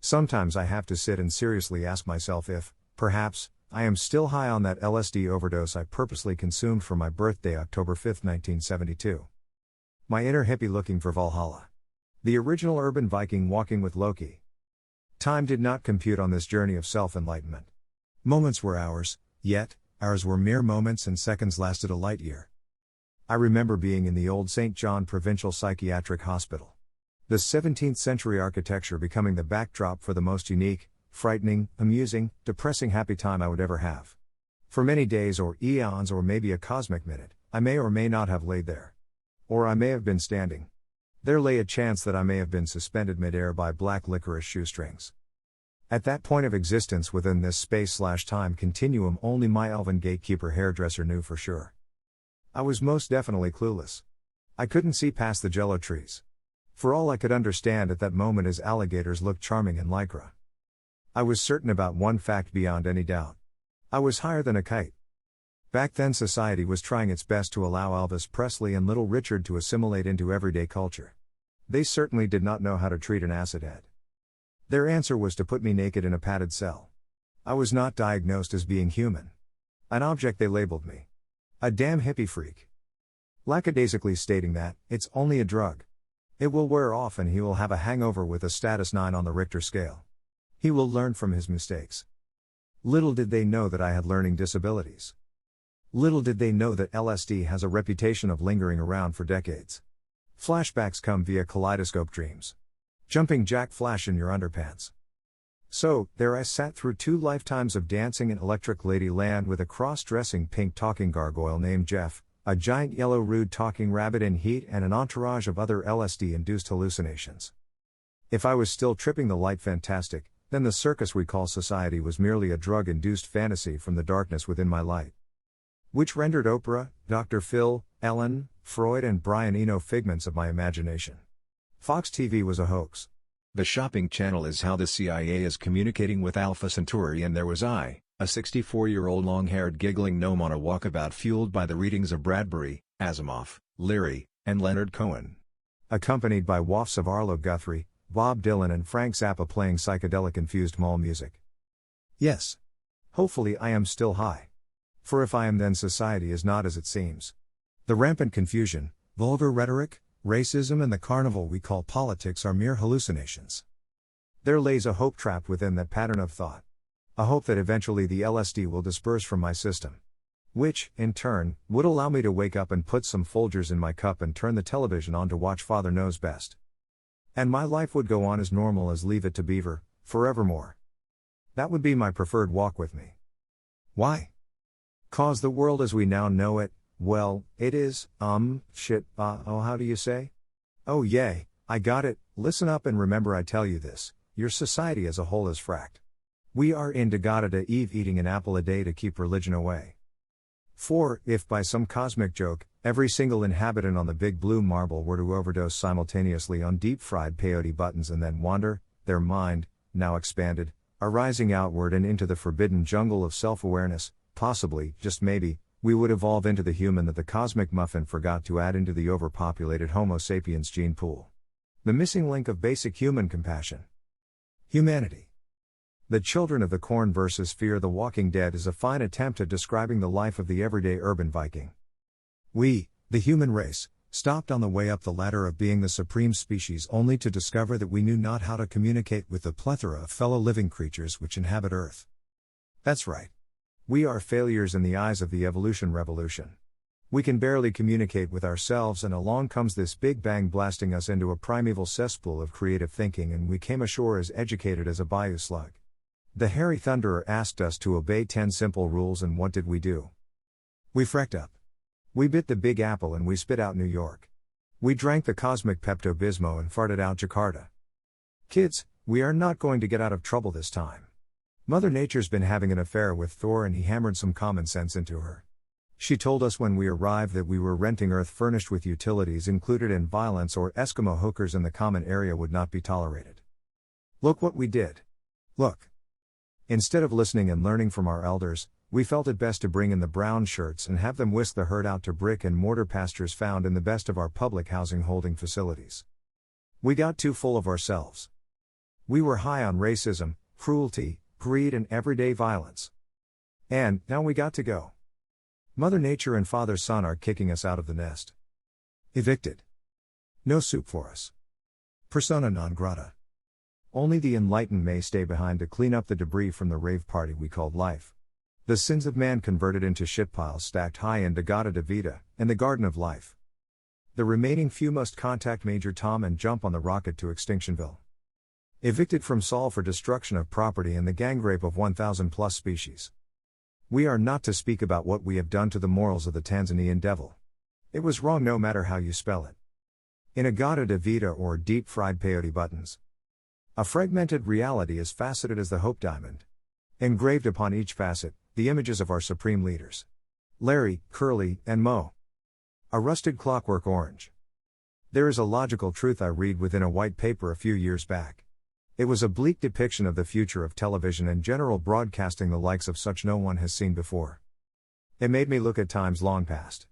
Sometimes I have to sit and seriously ask myself if, perhaps, I am still high on that LSD overdose I purposely consumed for my birthday October 5, 1972. My inner hippie looking for Valhalla. The original urban Viking walking with Loki. Time did not compute on this journey of self-enlightenment. Moments were hours, yet, hours were mere moments and seconds lasted a light year. I remember being in the old St. John Provincial Psychiatric Hospital. The 17th century architecture becoming the backdrop for the most unique, frightening, amusing, depressing happy time I would ever have. For many days or eons or maybe a cosmic minute, I may or may not have laid there. Or I may have been standing. There lay a chance that I may have been suspended midair by black licorice shoestrings. At that point of existence within this space/time continuum only my elven gatekeeper hairdresser knew for sure. I was most definitely clueless. I couldn't see past the jello trees. For all I could understand at that moment is alligators looked charming in lycra. I was certain about one fact beyond any doubt. I was higher than a kite. Back then society was trying its best to allow Elvis Presley and Little Richard to assimilate into everyday culture. They certainly did not know how to treat an acid head. Their answer was to put me naked in a padded cell. I was not diagnosed as being human. An object they labeled me. A damn hippie freak. Lackadaisically stating that, it's only a drug. It will wear off and he will have a hangover with a status 9 on the Richter scale. He will learn from his mistakes. Little did they know that I had learning disabilities. Little did they know that LSD has a reputation of lingering around for decades. Flashbacks come via kaleidoscope dreams. Jumping jack flash in your underpants. So, there I sat through 2 lifetimes of dancing in Electric Lady Land with a cross-dressing pink talking gargoyle named Jeff, a giant yellow rude talking rabbit in heat and an entourage of other LSD-induced hallucinations. If I was still tripping the light fantastic, then the circus we call society was merely a drug-induced fantasy from the darkness within my light. Which rendered Oprah, Dr. Phil, Ellen, Freud and Brian Eno figments of my imagination. Fox TV was a hoax. The shopping channel is how the CIA is communicating with Alpha Centauri, and there was I, a 64-year-old long-haired giggling gnome on a walkabout fueled by the readings of Bradbury, Asimov, Leary, and Leonard Cohen. Accompanied by wafts of Arlo Guthrie, Bob Dylan and Frank Zappa playing psychedelic-infused mall music. Yes. Hopefully I am still high. For if I am, then society is not as it seems. The rampant confusion, vulgar rhetoric, racism and the carnival we call politics are mere hallucinations. There lays a hope trapped within that pattern of thought. A hope that eventually the LSD will disperse from my system. Which, in turn, would allow me to wake up and put some Folgers in my cup and turn the television on to watch Father Knows Best. And my life would go on as normal as Leave It to Beaver, forevermore. That would be my preferred walk with me. Why? 'Cause the world as we now know it, well, it is, how do you say? Oh yay, I got it, listen up and remember I tell you this, your society as a whole is fracked. We are into Gadda to Eve eating an apple a day to keep religion away. For, if by some cosmic joke, every single inhabitant on the big blue marble were to overdose simultaneously on deep-fried peyote buttons and then wander, their mind, now expanded, arising outward and into the forbidden jungle of self-awareness, possibly, just maybe, we would evolve into the human that the cosmic muffin forgot to add into the overpopulated Homo sapiens gene pool. The missing link of basic human compassion. Humanity. The Children of the Corn vs. Fear the Walking Dead is a fine attempt at describing the life of the everyday urban Viking. We, the human race, stopped on the way up the ladder of being the supreme species only to discover that we knew not how to communicate with the plethora of fellow living creatures which inhabit Earth. That's right. We are failures in the eyes of the evolution revolution. We can barely communicate with ourselves, and along comes this Big Bang blasting us into a primeval cesspool of creative thinking, and we came ashore as educated as a bayou slug. The hairy thunderer asked us to obey 10 simple rules, and what did we do? We frecked up. We bit the Big Apple and we spit out New York. We drank the cosmic Pepto-Bismol and farted out Jakarta. Kids, we are not going to get out of trouble this time. Mother Nature's been having an affair with Thor and he hammered some common sense into her. She told us when we arrived that we were renting Earth furnished with utilities included, and violence or Eskimo hookers in the common area would not be tolerated. Look what we did. Look. Instead of listening and learning from our elders, we felt it best to bring in the brown shirts and have them whisk the herd out to brick and mortar pastures found in the best of our public housing holding facilities. We got too full of ourselves. We were high on racism, cruelty, greed, and everyday violence. And now we got to go. Mother Nature and Father Sun are kicking us out of the nest. Evicted. No soup for us. Persona non grata. Only the enlightened may stay behind to clean up the debris from the rave party we called life. The sins of man converted into shitpiles stacked high into Gadda de Vida, and the Garden of Life. The remaining few must contact Major Tom and jump on the rocket to Extinctionville. Evicted from Saul for destruction of property and the gang rape of 1,000 plus species. We are not to speak about what we have done to the morals of the Tanzanian devil. It was wrong no matter how you spell it. In a Gadda de Vida or deep-fried peyote buttons. A fragmented reality as faceted as the Hope Diamond. Engraved upon each facet, the images of our supreme leaders. Larry, Curly, and Mo. A rusted clockwork orange. There is a logical truth I read within a white paper a few years back. It was a bleak depiction of the future of television and general broadcasting, the likes of such no one has seen before. It made me look at times long past.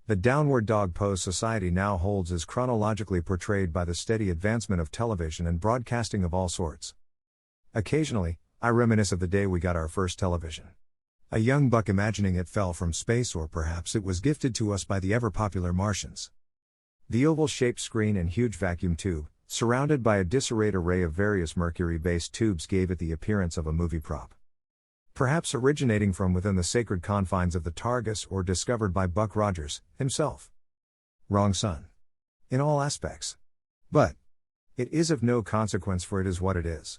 The downward dog pose society now holds is chronologically portrayed by the steady advancement of television and broadcasting of all sorts. Occasionally, I reminisce of the day we got our first television. A young buck imagining it fell from space, or perhaps it was gifted to us by the ever-popular Martians. The oval-shaped screen and huge vacuum tube, surrounded by a disarrayed array of various mercury-based tubes, gave it the appearance of a movie prop. Perhaps originating from within the sacred confines of the Targus or discovered by Buck Rogers, himself. Wrong, son. In all aspects. But it is of no consequence, for it is what it is.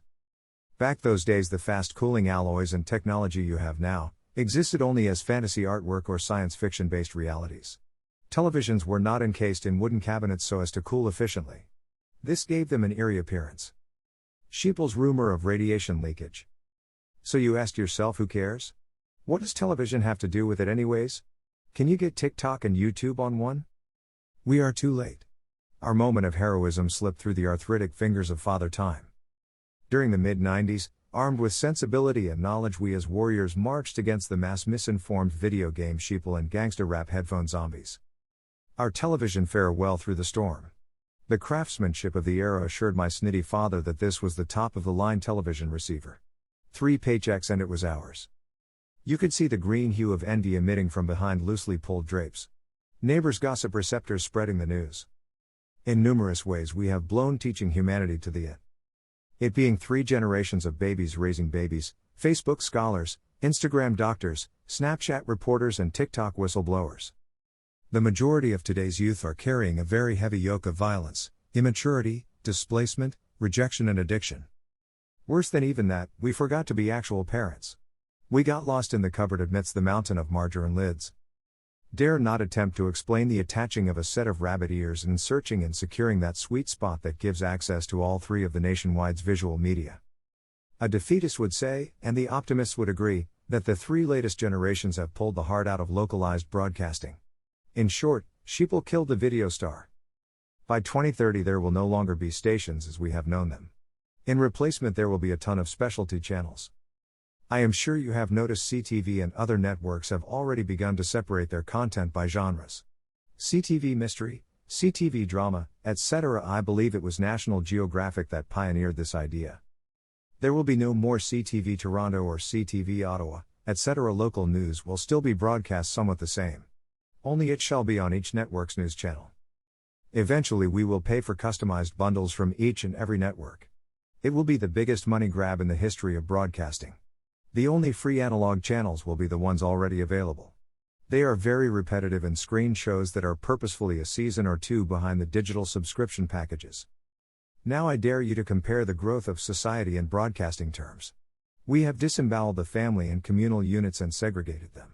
Back those days, the fast-cooling alloys and technology you have now existed only as fantasy artwork or science fiction-based realities. Televisions were not encased in wooden cabinets so as to cool efficiently. This gave them an eerie appearance. Sheeple's rumor of radiation leakage. So you asked yourself, who cares? What does television have to do with it anyways? Can you get TikTok and YouTube on one? We are too late. Our moment of heroism slipped through the arthritic fingers of Father Time. During the mid-90s, armed with sensibility and knowledge, we as warriors marched against the mass misinformed video game sheeple and gangster rap headphone zombies. Our television fared well through the storm. The craftsmanship of the era assured my snitty father that this was the top-of-the-line television receiver. 3 paychecks and it was ours. You could see the green hue of envy emitting from behind loosely pulled drapes. Neighbors' gossip receptors spreading the news. In numerous ways we have blown teaching humanity to the it being 3 generations of babies raising babies, Facebook scholars, Instagram doctors, Snapchat reporters, and TikTok whistleblowers. The majority of today's youth are carrying a very heavy yoke of violence, immaturity, displacement, rejection, and addiction. Worse than even that, we forgot to be actual parents. We got lost in the cupboard amidst the mountain of margarine lids. Dare not attempt to explain the attaching of a set of rabbit ears and searching and securing that sweet spot that gives access to all 3 of the nationwide's visual media. A defeatist would say, and the optimists would agree, that the 3 latest generations have pulled the heart out of localized broadcasting. In short, sheeple killed the video star. By 2030 there will no longer be stations as we have known them. In replacement there will be a ton of specialty channels. I am sure you have noticed CTV and other networks have already begun to separate their content by genres. CTV mystery, CTV drama, etc. I believe it was National Geographic that pioneered this idea. There will be no more CTV Toronto or CTV Ottawa, etc. Local news will still be broadcast somewhat the same. Only it shall be on each network's news channel. Eventually we will pay for customized bundles from each and every network. It will be the biggest money grab in the history of broadcasting. The only free analog channels will be the ones already available. They are very repetitive and screen shows that are purposefully a season or 2 behind the digital subscription packages. Now I dare you to compare the growth of society in broadcasting terms. We have disemboweled the family and communal units and segregated them.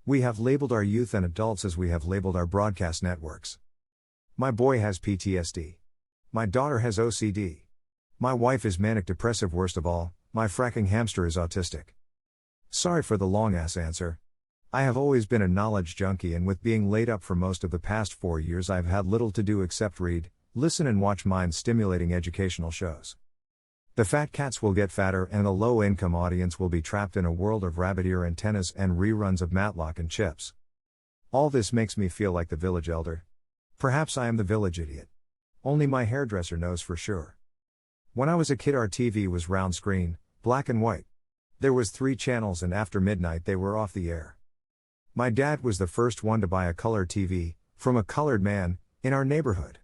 We have labeled our youth and adults as we have labeled our broadcast networks. My boy has PTSD. My daughter has OCD. My wife is manic depressive. Worst of all, my fracking hamster is autistic. Sorry for the long-ass answer. I have always been a knowledge junkie, and with being laid up for most of the past 4 years I've had little to do except read, listen and watch mind-stimulating educational shows. The fat cats will get fatter and the low-income audience will be trapped in a world of rabbit ear antennas and reruns of Matlock and Chips. All this makes me feel like the village elder. Perhaps I am the village idiot. Only my hairdresser knows for sure. When I was a kid, our TV was round screen, black and white. There was 3 channels, and after midnight they were off the air. My dad was the first one to buy a color TV, from a colored man, in our neighborhood.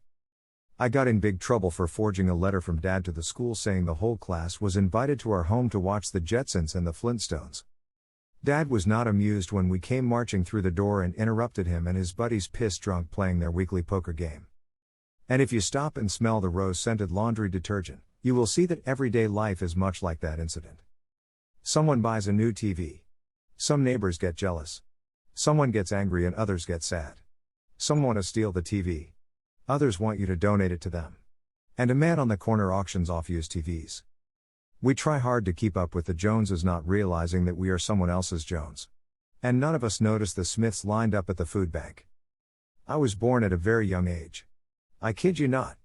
I got in big trouble for forging a letter from Dad to the school saying the whole class was invited to our home to watch the Jetsons and the Flintstones. Dad was not amused when we came marching through the door and interrupted him and his buddies piss drunk playing their weekly poker game. And if you stop and smell the rose-scented laundry detergent, you will see that everyday life is much like that incident. Someone buys a new TV. Some neighbors get jealous. Someone gets angry and others get sad. Some want to steal the TV. Others want you to donate it to them. And a man on the corner auctions off used TVs. We try hard to keep up with the Joneses, not realizing that we are someone else's Jones. And none of us notice the Smiths lined up at the food bank. I was born at a very young age. I kid you not.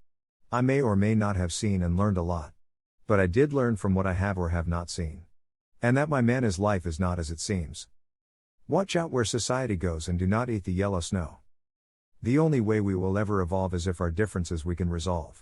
I may or may not have seen and learned a lot. But I did learn from what I have or have not seen. And that my man's life is not as it seems. Watch out where society goes and do not eat the yellow snow. The only way we will ever evolve is if our differences we can resolve.